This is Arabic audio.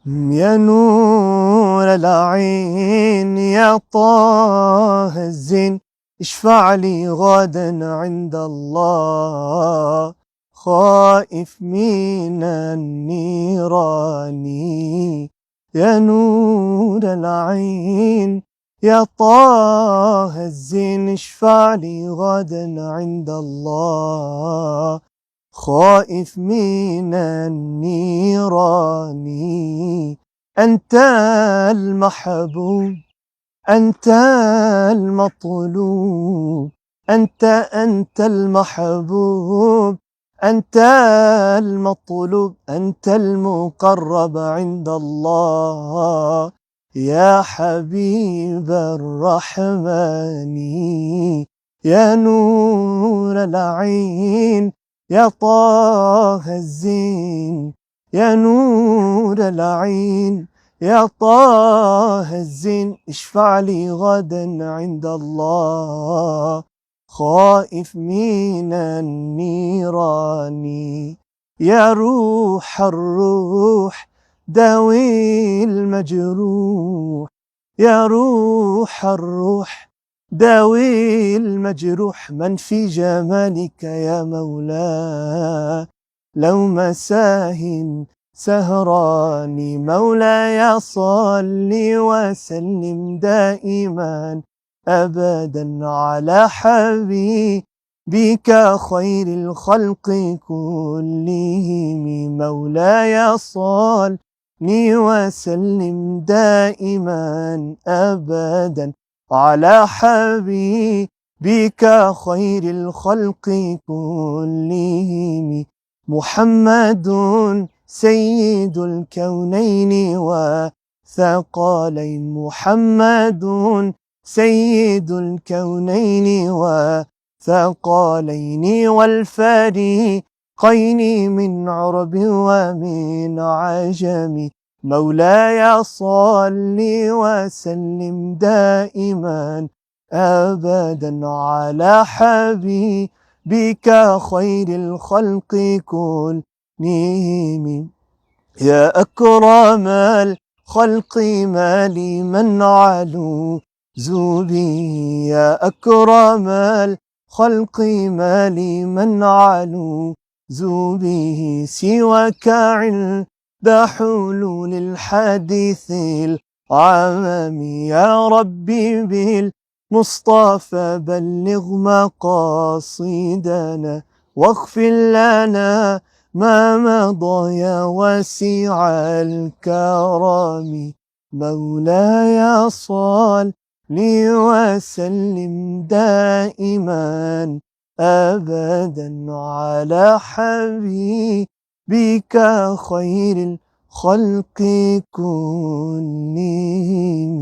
يا نور العين يا طه الزين، اشفع لي غدا عند الله، خائف من النيران. يا نور العين يا طه الزين، اشفع لي غدا عند الله، خائف من النيران. أنت المحبوب، أنت المطلوب، أنت المحبوب، أنت المطلوب، أنت المقرب عند الله، يا حبيب الرحمن. يا نور العين يا طه الزين، يا نور العين يا طه الزين، اشفع لي غدا عند الله، خائف من النيران. يا روح الروح داوي المجروح، يا روح الروح داوي المجروح، من في جمالك يا مولاي لو مساه سهران. مولاي صل وسلم دائما أبدا على حبيبك خير الخلق كلهم. مولاي صل وسلم دائما أبدا على حبيبك خير الخلق كلهم. محمد سيد الكونين وثقلين، محمد سيد الكونين وثقلين والفريقين من عرب ومن عجم. مولاي صل وسلم دائما أبدا على حبيبك خير الخلق كلهم. يا أكرم الخلق ما لي من علو زوبي، يا أكرم الخلق ما لي من علو زوبه سواك عند حلول الحديث العام. يا ربي بالمصطفى بلغ مقاصدنا، واغفر لنا ما مضى يا واسع الكرم. مولاي صل وسلم دائما أبدا على حبيبك خير الخلق كلهم.